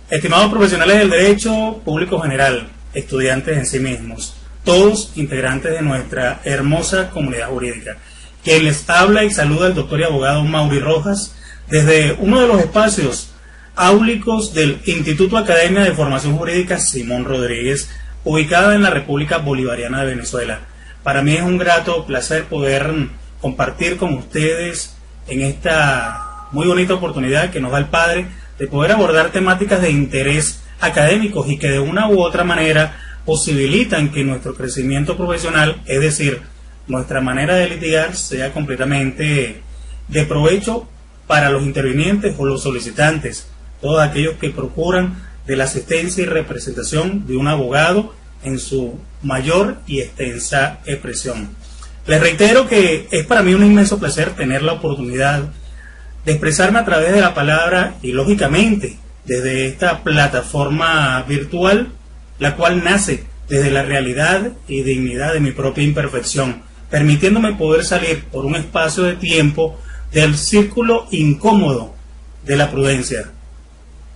Estimados profesionales del derecho, público general, estudiantes en sí mismos, todos integrantes de nuestra hermosa comunidad jurídica, quien les habla y saluda el doctor y abogado Mauri Rojas desde uno de los espacios áulicos del Instituto Academia de Formación Jurídica Simón Rodríguez, ubicada en la República Bolivariana de Venezuela. Para mí es un grato placer poder compartir con ustedes en esta muy bonita oportunidad que nos da el Padre de poder abordar temáticas de interés académicos y que de una u otra manera posibilitan que nuestro crecimiento profesional, es decir, nuestra manera de litigar, sea completamente de provecho para los intervinientes o los solicitantes, todos aquellos que procuran de la asistencia y representación de un abogado en su mayor y extensa expresión. Les reitero que es para mí un inmenso placer tener la oportunidad de expresarme a través de la palabra y lógicamente desde esta plataforma virtual, la cual nace desde la realidad y dignidad de mi propia imperfección, permitiéndome poder salir por un espacio de tiempo del círculo incómodo de la prudencia,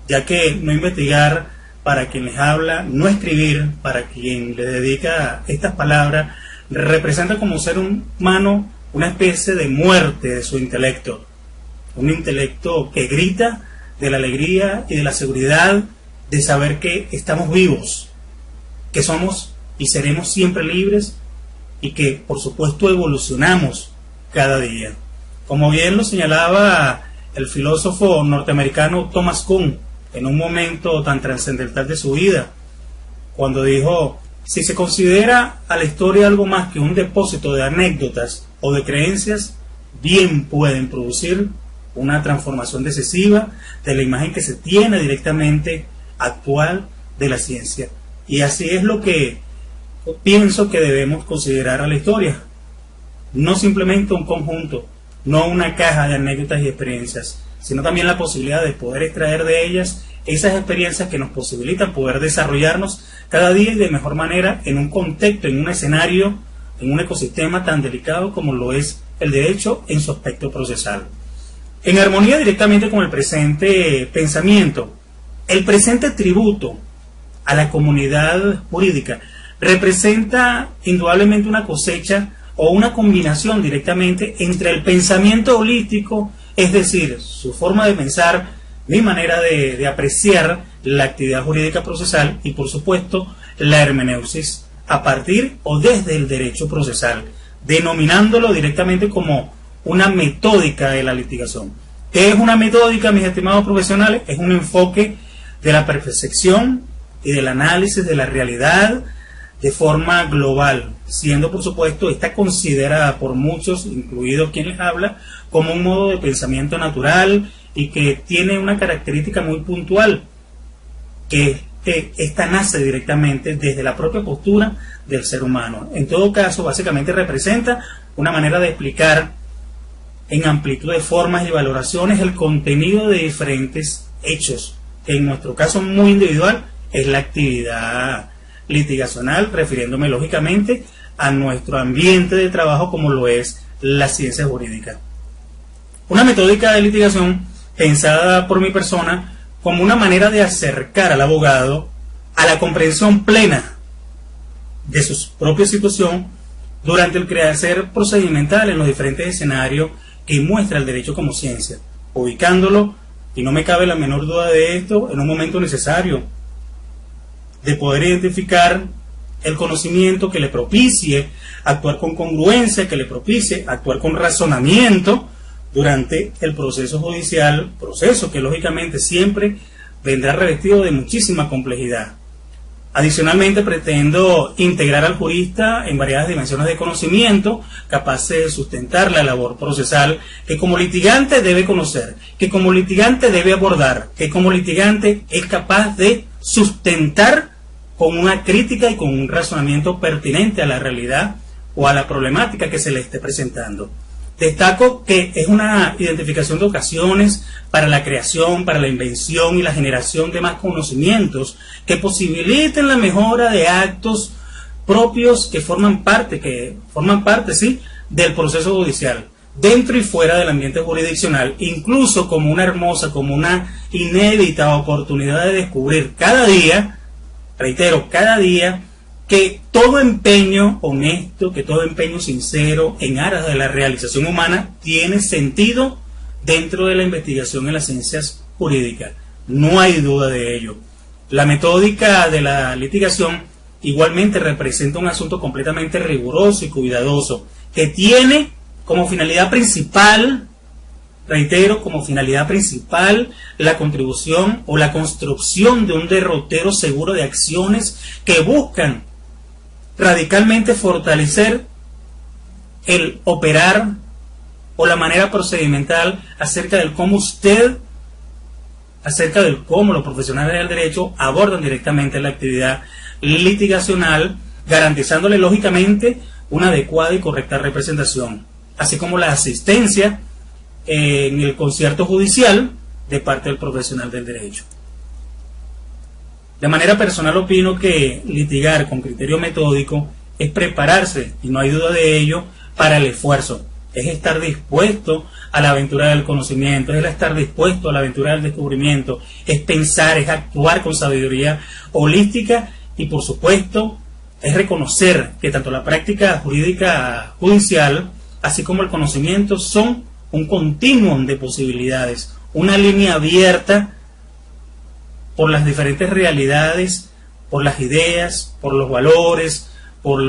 ya que no investigar para quien les habla, no escribir para quien le dedica estas palabras, representa como ser humano una especie de muerte de su intelecto, un intelecto que grita de la alegría y de la seguridad de saber que estamos vivos, que somos y seremos siempre libres y que por supuesto evolucionamos cada día. Como bien lo señalaba el filósofo norteamericano Thomas Kuhn en un momento tan trascendental de su vida, cuando dijo: si se considera a la historia algo más que un depósito de anécdotas o de creencias, bien pueden producir una transformación decisiva de la imagen que se tiene directamente actual de la ciencia. Y así es lo que pienso que debemos considerar a la historia, no simplemente un conjunto, no una caja de anécdotas y experiencias, sino también la posibilidad de poder extraer de ellas esas experiencias que nos posibilitan poder desarrollarnos cada día y de mejor manera en un contexto, en un escenario, en un ecosistema tan delicado como lo es el derecho en su aspecto procesal. En armonía directamente con el presente pensamiento, el presente tributo a la comunidad jurídica representa indudablemente una cosecha o una combinación directamente entre el pensamiento holístico, es decir, su forma de pensar, mi manera de apreciar la actividad jurídica procesal y por supuesto la hermeneusis a partir o desde el derecho procesal, denominándolo directamente como una metódica de la litigación. ¿Qué es una metódica, mis estimados profesionales? Es un enfoque de la percepción y del análisis de la realidad de forma global, siendo por supuesto esta considerada por muchos, incluido quien les habla, como un modo de pensamiento natural y que tiene una característica muy puntual, que esta nace directamente desde la propia postura del ser humano. En todo caso, básicamente representa una manera de explicar en amplitud de formas y valoraciones el contenido de diferentes hechos, que en nuestro caso muy individual es la actividad litigacional, refiriéndome lógicamente a nuestro ambiente de trabajo como lo es la ciencia jurídica. Una metódica de litigación pensada por mi persona como una manera de acercar al abogado a la comprensión plena de su propia situación durante el quehacer procedimental en los diferentes escenarios que muestra el derecho como ciencia, ubicándolo, y no me cabe la menor duda de esto, en un momento necesario de poder identificar el conocimiento que le propicie actuar con congruencia, que le propicie actuar con razonamiento durante el proceso judicial, proceso que lógicamente siempre vendrá revestido de muchísima complejidad. Adicionalmente, pretendo integrar al jurista en variadas dimensiones de conocimiento, capaces de sustentar la labor procesal que como litigante debe conocer, que como litigante debe abordar, que como litigante es capaz de sustentar con una crítica y con un razonamiento pertinente a la realidad o a la problemática que se le esté presentando. Destaco que es una identificación de ocasiones para la creación, para la invención y la generación de más conocimientos que posibiliten la mejora de actos propios que forman parte, sí, del proceso judicial, dentro y fuera del ambiente jurisdiccional, incluso como una hermosa, como una inédita oportunidad de descubrir cada día, reitero, cada día, que todo empeño honesto, que todo empeño sincero en aras de la realización humana tiene sentido dentro de la investigación en las ciencias jurídicas. No hay duda de ello. La metódica de la litigación igualmente representa un asunto completamente riguroso y cuidadoso, que tiene como finalidad principal, reitero, como finalidad principal, la contribución o la construcción de un derrotero seguro de acciones que buscan radicalmente fortalecer el operar o la manera procedimental acerca del cómo los profesionales del derecho abordan directamente la actividad litigacional, garantizándole lógicamente una adecuada y correcta representación, así como la asistencia en el concierto judicial de parte del profesional del derecho. De manera personal opino que litigar con criterio metódico es prepararse, y no hay duda de ello, para el esfuerzo. Es estar dispuesto a la aventura del conocimiento, es estar dispuesto a la aventura del descubrimiento, es pensar, es actuar con sabiduría holística y, por supuesto, es reconocer que tanto la práctica jurídica judicial, así como el conocimiento, son un continuum de posibilidades, una línea abierta por las diferentes realidades, por las ideas, por los valores, por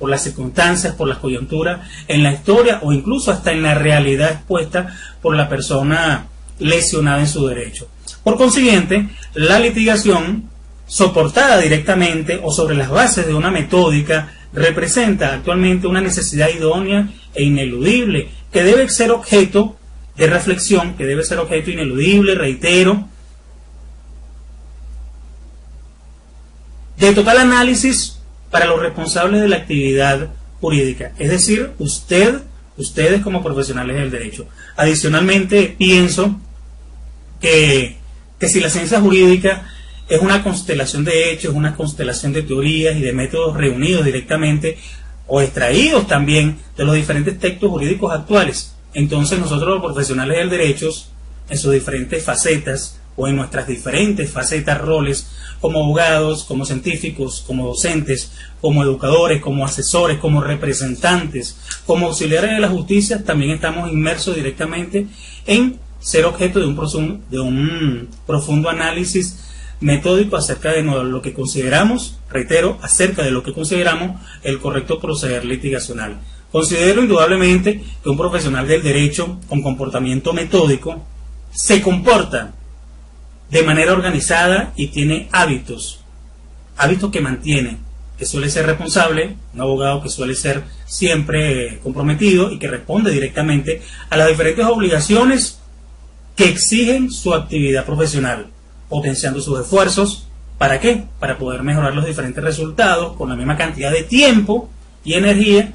las circunstancias, por las coyunturas en la historia o incluso hasta en la realidad expuesta por la persona lesionada en su derecho. Por consiguiente, la litigación soportada directamente o sobre las bases de una metódica representa actualmente una necesidad idónea e ineludible que debe ser objeto de reflexión, que debe ser objeto ineludible, reitero, de total análisis para los responsables de la actividad jurídica, es decir, ustedes como profesionales del derecho. Adicionalmente, pienso que si la ciencia jurídica es una constelación de hechos, una constelación de teorías y de métodos reunidos directamente o extraídos también de los diferentes textos jurídicos actuales, entonces nosotros los profesionales del derecho, en sus diferentes facetas o en nuestras diferentes facetas, roles, como abogados, como científicos, como docentes, como educadores, como asesores, como representantes, como auxiliares de la justicia, también estamos inmersos directamente en ser objeto de un profundo análisis metódico acerca de lo que consideramos, reitero, acerca de lo que consideramos el correcto proceder litigacional. Considero indudablemente que un profesional del derecho con comportamiento metódico se comporta de manera organizada y tiene hábitos que mantiene, que suele ser responsable, un abogado que suele ser siempre comprometido y que responde directamente a las diferentes obligaciones que exigen su actividad profesional, potenciando sus esfuerzos. ¿Para qué? Para poder mejorar los diferentes resultados con la misma cantidad de tiempo y energía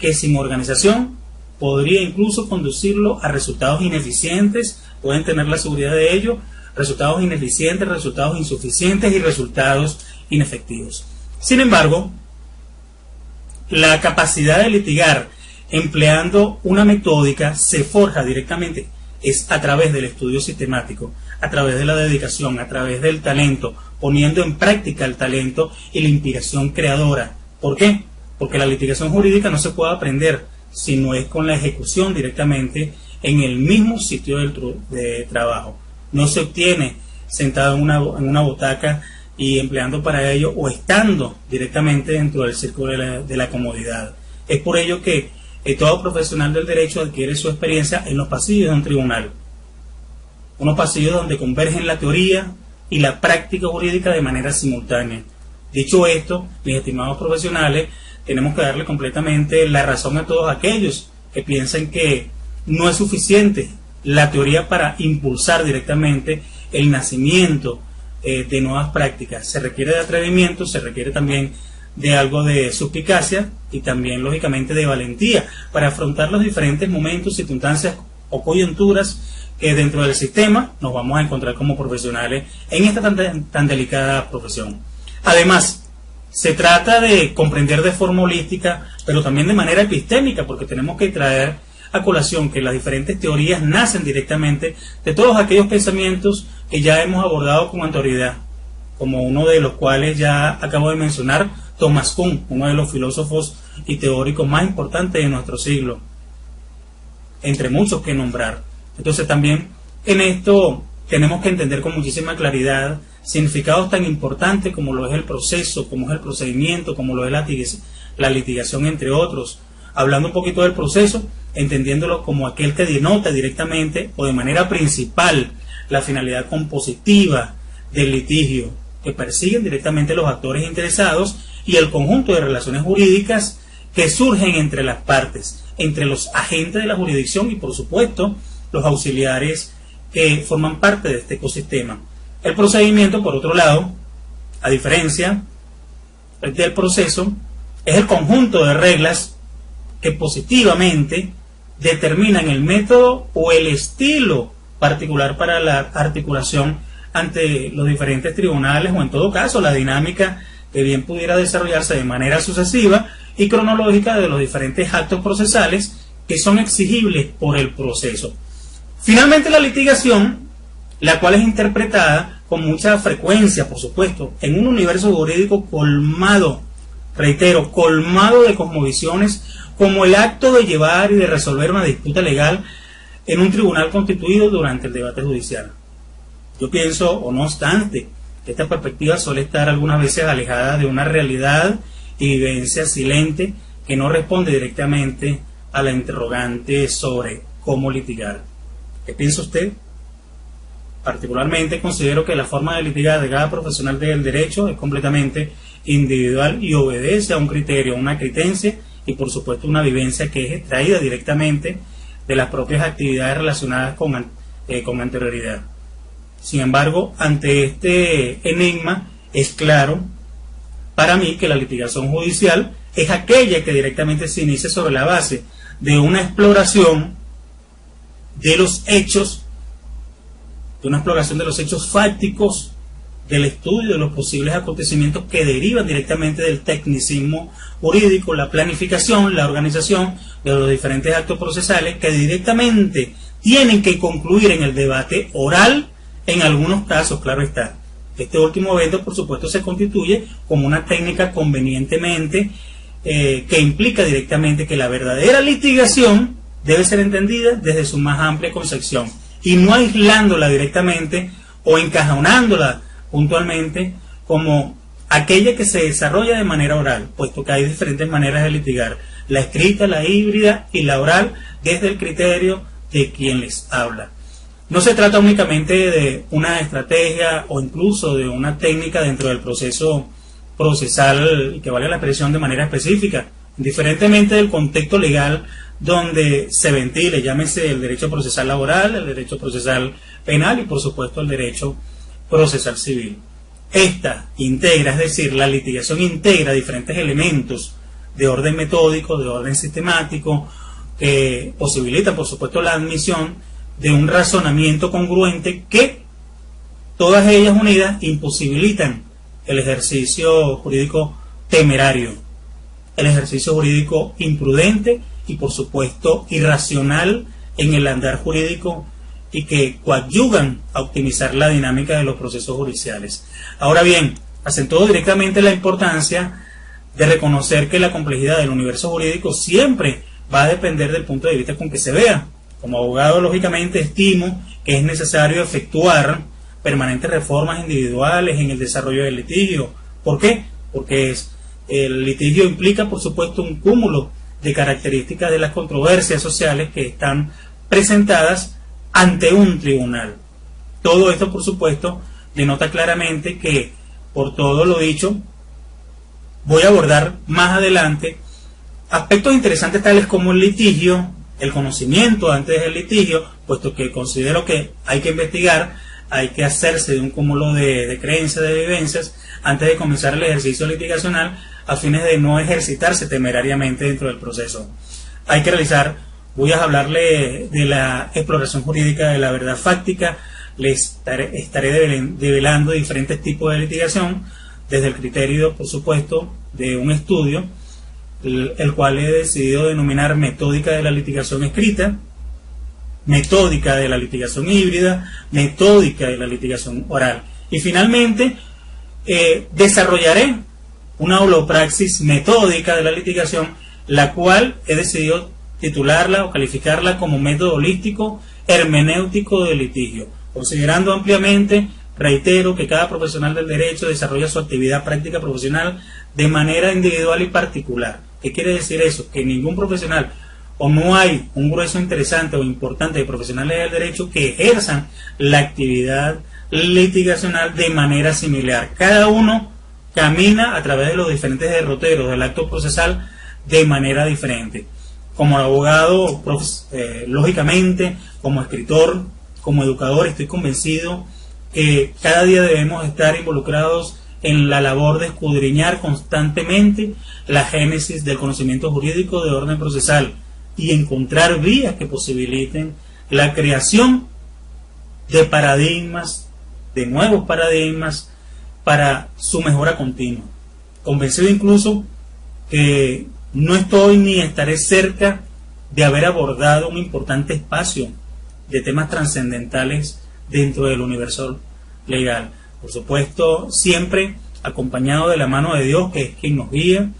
que sin organización podría incluso conducirlo a resultados ineficientes. Pueden tener la seguridad de ello, resultados ineficientes, resultados insuficientes y resultados inefectivos. Sin embargo, la capacidad de litigar empleando una metódica se forja directamente es a través del estudio sistemático, a través de la dedicación, a través del talento, poniendo en práctica el talento y la inspiración creadora. ¿Por qué? Porque la litigación jurídica no se puede aprender si no es con la ejecución directamente en el mismo sitio de trabajo. No se obtiene sentado en una butaca y empleando para ello o estando directamente dentro del círculo de la comodidad. Es por ello que todo profesional del derecho adquiere su experiencia en los pasillos de un tribunal. Unos pasillos donde convergen la teoría y la práctica jurídica de manera simultánea. Dicho esto, mis estimados profesionales, tenemos que darle completamente la razón a todos aquellos que piensan que no es suficiente la teoría para impulsar directamente el nacimiento de nuevas prácticas. Se requiere de atrevimiento, se requiere también de algo de suspicacia y también lógicamente de valentía para afrontar los diferentes momentos, circunstancias o coyunturas que dentro del sistema nos vamos a encontrar como profesionales en esta tan delicada profesión. Además, se trata de comprender de forma holística, pero también de manera epistémica, porque tenemos que traer a colación que las diferentes teorías nacen directamente de todos aquellos pensamientos que ya hemos abordado con anterioridad, como uno de los cuales ya acabo de mencionar, Thomas Kuhn, uno de los filósofos y teóricos más importantes de nuestro siglo, entre muchos que nombrar. Entonces también en esto tenemos que entender con muchísima claridad significados tan importantes como lo es el proceso, como es el procedimiento, como lo es la litigación, entre otros. Hablando un poquito del proceso, entendiéndolo como aquel que denota directamente o de manera principal la finalidad compositiva del litigio, que persiguen directamente los actores interesados, y el conjunto de relaciones jurídicas que surgen entre las partes, entre los agentes de la jurisdicción y, por supuesto, los auxiliares que forman parte de este ecosistema. El procedimiento, por otro lado, a diferencia del proceso, es el conjunto de reglas que positivamente determinan el método o el estilo particular para la articulación ante los diferentes tribunales, o en todo caso la dinámica que bien pudiera desarrollarse de manera sucesiva y cronológica de los diferentes actos procesales que son exigibles por el proceso. Finalmente, la litigación, la cual es interpretada con mucha frecuencia, por supuesto, en un universo jurídico colmado, reitero, colmado de cosmovisiones, como el acto de llevar y de resolver una disputa legal en un tribunal constituido durante el debate judicial. Yo pienso, o no obstante, que esta perspectiva suele estar algunas veces alejada de una realidad y vivencia silente que no responde directamente a la interrogante sobre cómo litigar. ¿Qué piensa usted? Particularmente considero que la forma de litigar de cada profesional del derecho es completamente individual y obedece a un criterio, una critencia y por supuesto una vivencia que es extraída directamente de las propias actividades relacionadas con anterioridad. Sin embargo, ante este enigma es claro para mí que la litigación judicial es aquella que directamente se inicia sobre la base de una exploración de los hechos, fácticos, del estudio de los posibles acontecimientos que derivan directamente del tecnicismo jurídico, la planificación, la organización de los diferentes actos procesales que directamente tienen que concluir en el debate oral, en algunos casos, claro está. Este último evento, por supuesto, se constituye como una técnica convenientemente que implica directamente que la verdadera litigación debe ser entendida desde su más amplia concepción y no aislándola directamente o encajonándola puntualmente como aquella que se desarrolla de manera oral, puesto que hay diferentes maneras de litigar, la escrita, la híbrida y la oral, desde el criterio de quien les habla. No se trata únicamente de una estrategia o incluso de una técnica dentro del proceso procesal que valga la expresión de manera específica, indiferentemente del contexto legal donde se ventile, llámese el derecho procesal laboral, el derecho procesal penal y por supuesto el derecho procesal civil. Esta integra, es decir, la litigación integra diferentes elementos de orden metódico, de orden sistemático, que posibilita por supuesto la admisión de un razonamiento congruente que todas ellas unidas imposibilitan el ejercicio jurídico temerario, el ejercicio jurídico imprudente y por supuesto irracional en el andar jurídico y que coadyuvan a optimizar la dinámica de los procesos judiciales. Ahora bien, acentúo directamente la importancia de reconocer que la complejidad del universo jurídico siempre va a depender del punto de vista con que se vea. Como abogado, lógicamente, estimo que es necesario efectuar permanentes reformas individuales en el desarrollo del litigio. ¿Por qué? Porque el litigio implica, por supuesto, un cúmulo de características de las controversias sociales que están presentadas ante un tribunal. Todo esto, por supuesto, denota claramente que, por todo lo dicho, voy a abordar más adelante aspectos interesantes tales como el litigio, el conocimiento antes del litigio, puesto que considero que hay que investigar, hay que hacerse de un cúmulo de creencias, de vivencias, antes de comenzar el ejercicio litigacional, a fines de no ejercitarse temerariamente dentro del proceso. Hay que voy a hablarle de la exploración jurídica de la verdad fáctica, les estaré develando diferentes tipos de litigación, desde el criterio, por supuesto, de un estudio el cual he decidido denominar metódica de la litigación escrita, metódica de la litigación híbrida, metódica de la litigación oral. Y finalmente, desarrollaré una holopraxis metódica de la litigación, la cual he decidido titularla o calificarla como método holístico hermenéutico del litigio, considerando ampliamente, reitero, que cada profesional del derecho desarrolla su actividad práctica profesional de manera individual y particular. ¿Qué quiere decir eso? Que ningún profesional, o no hay un grueso interesante o importante de profesionales del derecho que ejerzan la actividad litigacional de manera similar. Cada uno camina a través de los diferentes derroteros del acto procesal de manera diferente. Como abogado, lógicamente, como escritor, como educador, estoy convencido que cada día debemos estar involucrados en la labor de escudriñar constantemente la génesis del conocimiento jurídico de orden procesal y encontrar vías que posibiliten la creación de paradigmas, de nuevos paradigmas para su mejora continua. Convencido incluso que no estoy ni estaré cerca de haber abordado un importante espacio de temas trascendentales dentro del universo legal. Por supuesto, siempre acompañado de la mano de Dios, que es quien nos guía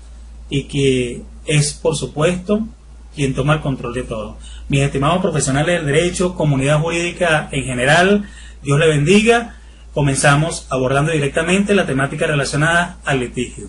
y que es, por supuesto, quien toma el control de todo. Mis estimados profesionales del derecho, comunidad jurídica en general, Dios le bendiga. Comenzamos abordando directamente la temática relacionada al litigio.